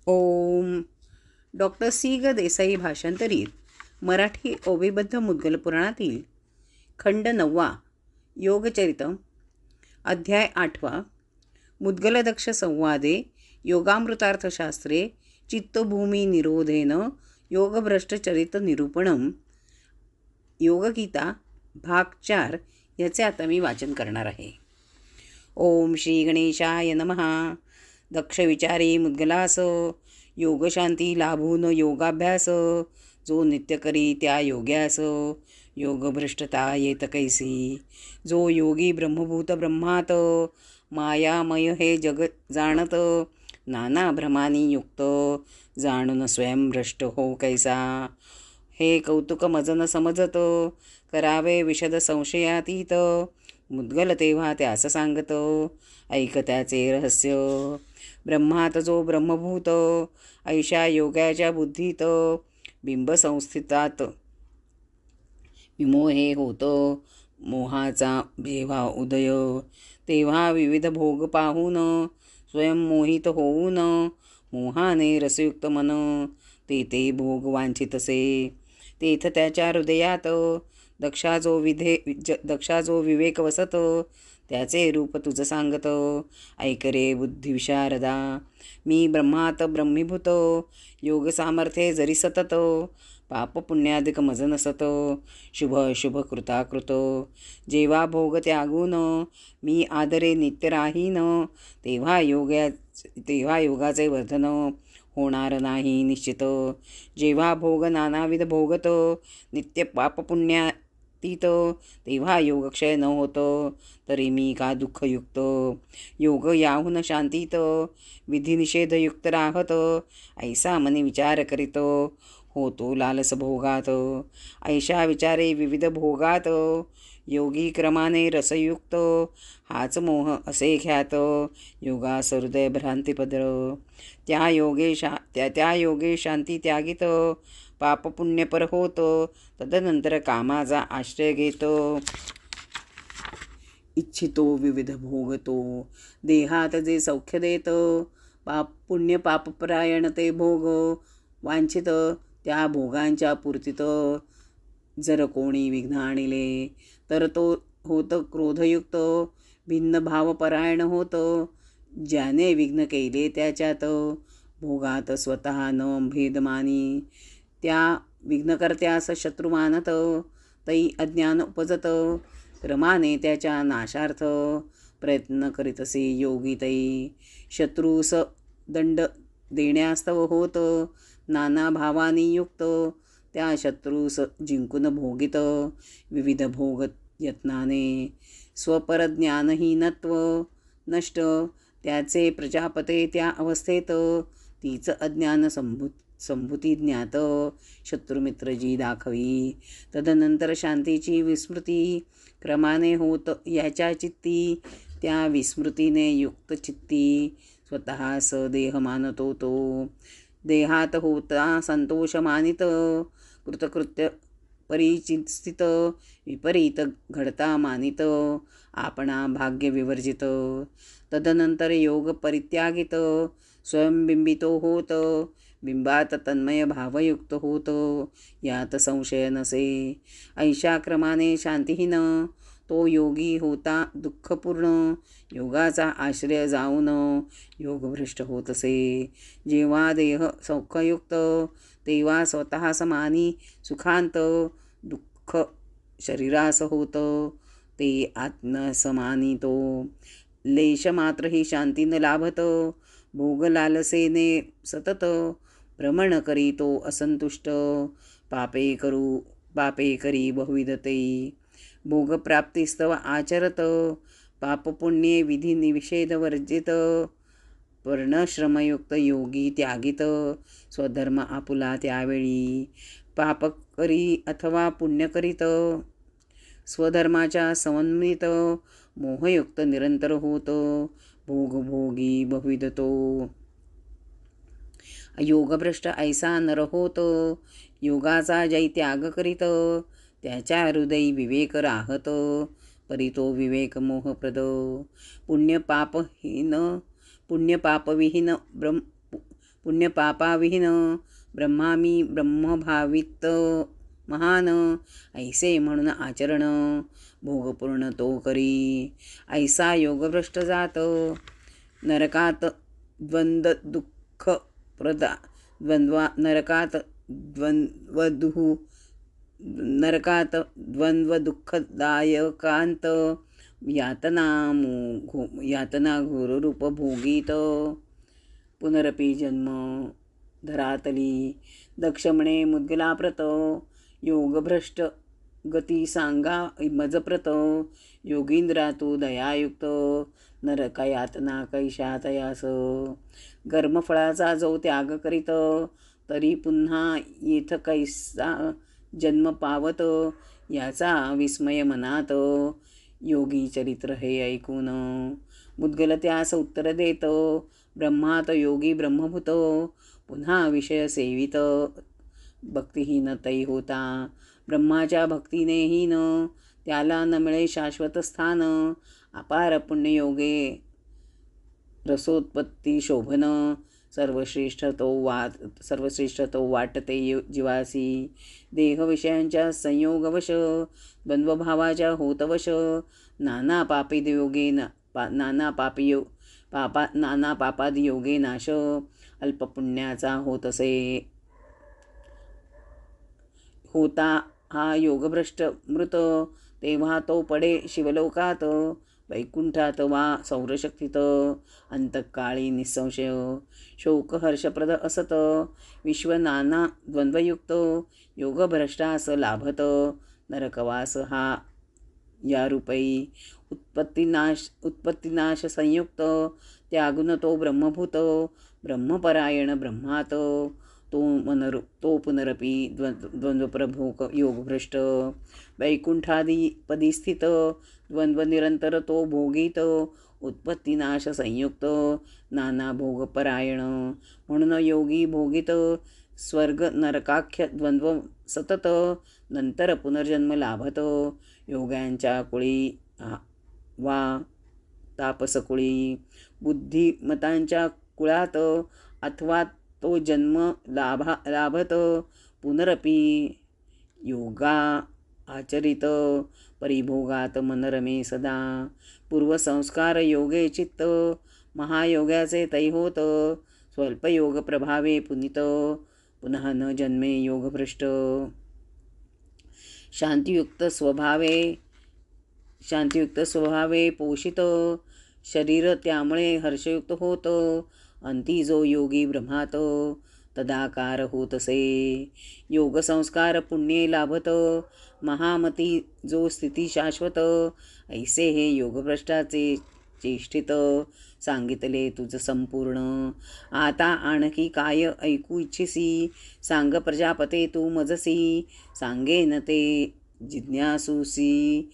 ओम. Doctor C ग देसाई भाषांतरित मराठी ओविबद्ध मुद्गल पुराणातील खंड 9 योगचरितम अध्याय 8 मुद्गलदक्ष संवादे योगामृतार्थशास्त्रे चित्तभूमी निरोधेन योगभ्रष्टचरित निरूपणम योगगीता भाग 4 याचे आता मी वाचन करणार आहे. ओम श्री गणेशाय नमः. दक्ष विचारी मुद्गलास योगशांती लाभून योगाभ्यास जो नित्य करी त्या योग्यास योगभ्रष्टता येत कैसी. जो योगी ब्रह्मभूत ब्रह्मात मायामय हे जग जाणत नाना भ्रमानी युक्त जाणून स्वयं भ्रष्ट हो कैसा. हे कौतुक मज न समजत करावे विशद संशयातीत मुद्गल तेव्हा त्यास सांगत ऐक त्याचे रहस्य. ब्रह्मात जो ब्रह्मभूत ऐशा योगाच्या बुद्धीत बिंब संस्थितात विमोहे होत मोहाचा जेव्हा उदय तेव्हा विविध भोग पाहून स्वयं मोहित होऊन मोहाने रसयुक्त मन ते भोग वांछितसे. तेथ त्याच्या हृदयात दक्षा जो विवेक वसत त्याचे रूप तुझ सांगत. ऐक रे बुद्धिविशारदा मी ब्रह्मात ब्रह्मीभूत योग सामर्थ्ये जरी सतत पाप पुण्याधिक मज नसत शुभ अशुभ कृताकृत. जेव्हा भोग त्यागून मी आदरे नित्य राहीन तेव्हा योगाचे वर्धन होणार नाही निश्चित. जेव्हा भोग नानाविध भोगत नित्य पाप पुण्यातीत तेव्हा योगक्षय न होत तरी मी का दुःखयुक्त. योग याहून शांतीत विधिनिषेधयुक्त राहत ऐसा मनी विचार करीत होतो लालस भोगात. ऐशा विचारे विविध भोगात योगी क्रमाने रसयुक्त हाच मोह असे ख्यात योगास हृदय भ्रांतिपदर. त्या योगे शांती त्यागित पाप पुण्यपर होत तदनंतर कामाचा आश्रय घेतो इच्छितो विविध भोगतो. देहात जे सौख्य देत पुण्य पापपरायण ते भोग वांछित त्या भोगांच्या पूर्तीत जर कोणी विघ्न आणले तर तो होत क्रोधयुक्त भिन्न भावपरायण होत. ज्याने विघ्न केले त्याच्यात भोगात स्वतः न भेदमानी त्या विघ्नकर्त्यास शत्रू मानत तै अज्ञान उपजत. क्रमाने त्याच्या नाशार्थ प्रयत्न करीतसे योगी तै शत्रूस दंड देण्यास्तव होत नाना भावानी युक्त त्या शत्रूस जिंकून भोगित विविध भोग यत्नाने. स्वपरज्ञानहीनत्व नष्ट त्याचे प्रजापते त्या अवस्थेत तीच अज्ञान संभूती ज्ञात शत्रुमित्रजी दाखवी. तदनंतर शांतीची विस्मृती क्रमाने होत याच्या चित्ती त्या विस्मृतीने युक्त चित्ती स्वतःस देह मानतो तो. देहात होता संतोष मानित कृतकृत्य परिचित विपरीत घडता मानित आपणा भाग्य विवर्जित. तदनंतर योग परित्यागित स्वयंबिंबितो होत बिंबात तन्मय भावयुक्त होत यात संशय नसे. ऐशा क्रमाने शांतीहीन तो योगी होता दुःखपूर्ण योगाचा आश्रय जाऊन योगभ्रष्ट होतसे. जेव्हा देह सौख्ययुक्त तेव्हा स्वतः समानी सुखांत दुःख शरीरास होत ते आत्मसमानी तो. लेश मात्र ही शांती न लाभत भोग लालसेने सतत भ्रमण करी तो असंतुष्ट पापे करी बहुविधते. भोगप्राप्तिस्तव आचरत पापपुण्ये विधी निषेध वर्जित वर्णश्रमयुक्त योगी त्यागित स्वधर्म आपुला त्यावेळी. पाप करी अथवा पुण्य करीत स्वधर्माच्या समन्वित मोहयुक्त निरंतर होत भोगी बहुविधतो. योगभ्रष्ट ऐसा नर होत योगाचा जै त्याग करीत त्याच्या हृदयी विवेक राहत परितो विवेक मोहप्रद. पुण्यपापविहीन पुण्यपापाविहीन ब्रह्मामी ब्रह्मभावित महान. ऐसे म्हणून आचरण भोगपूर्ण तो करी. ऐसा योगभ्रष्ट जात नरकात द्वंद्व दुःख प्रदा नरकात द्वंद्वदुःखदायकांत यातना घोररूप भोगीत. पुनरपि जन्म धरातली दक्ष म्हणे मुद्गलाप्रत. योगभ्रष्ट गती सांगा मजप्रत. योगींद्रा तू दयायुक्त नरकयातना कैशा तयास. कर्मफळाचा जो त्याग करीत तरी पुन्हा येथ कैसा जन्म पावत. याचा विस्मय मनात योगी चरित्र हे ऐकून. मुद्गल त्यास उत्तर देत ब्रह्मात योगी ब्रह्मभूत. पुन्हा विषय सेवित भक्तिहीन तै होता. ब्रह्माच्या भक्तीनेहीन त्याला न मिळे शाश्वत स्थान. अपार पुण्ययोगे रसोत्पत्ती शोभन. सर्वश्रेष्ठ तो वाटते जीवासी. देहविषयांच्या संयोगवश द्वंद्वभावाच्या होतवश. नाना पापादी योगे नाश. अल्पपुण्याचा होता हा योगभ्रष्ट मृत. तेव्हा तो पडे शिवलोकात वैकुंठात वा सौरशक्तीत. अंतकाळी निसंशय शोक हर्षप्रद असत. विश्व नाना द्वंद्वयुक्त योगभ्रष्टास लाभत. नरकवास हा या रूपई उत्पत्तीनाश संयुक्त. त्यागुण तो ब्रह्मभूत ब्रह्मपरायण ब्रह्मात. तो पुनरपि द्वंद्वप्रभोक योगभ्रष्ट. वैकुंठादिपदी स्थित द्वंद्वनिरंतर तो भोगीत. उत्पत्तीनाश संयुक्त नाना भोगपरायण. म्हणून योगी भोगीत स्वर्ग नरकाख्य द्वंद्व सतत. नंतर पुनर्जन्म लाभत. योग्यांच्या कुळी वा तापसकुळी. बुद्धिमतांच्या कुळात अथवा तो जन्म लाभत. पुनरपि योगा आचरित परिभोगात मनरमे सदा. पूर्वसंस्कार योगे चित्त महायोगाचे तै होत. स्वल्पयोग प्रभावे पुनित पुनः न जन्मे योगभ्रष्ट. शांतियुक्त स्वभावे पोषित शरीर त्यामुळे हर्षयुक्त होत. अंती जो योगी ब्रह्मात तदाकार होतसे. योगसंस्कार पुण्ये लाभत महामती जो स्थिती शाश्वत. ऐसे हे योगभ्रष्टाचे चेष्टित सांगितले तुझ संपूर्ण. आता आणखी काय ऐकू इच्छिसी. सांग प्रजापते तू मजसी. सांगेन ते जिज्ञासूसी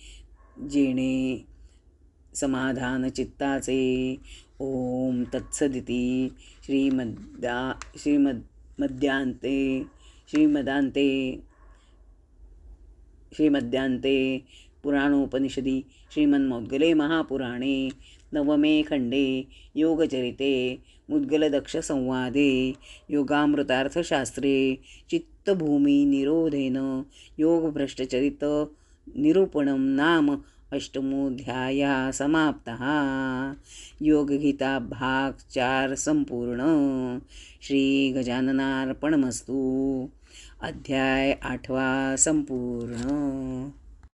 जेणे समाधान चित्ताचे. ओम तत्सदिती. श्रीमद्यांते पुराणोपनिषदि श्रीमन्मौद्गले महापुराणे नवमे खंडे योगचरिते मुद्गलदक्षसंवादे योगामृतार्थशास्त्रे चित्तभूमि निरोधेन योगभ्रष्टचरित निरूपणं नाम अष्टमोऽध्यायः समाप्तः. योगगीता भाग 4 संपूर्ण. श्री गजाननार्पणमस्तु. अध्याय 8 संपूर्ण.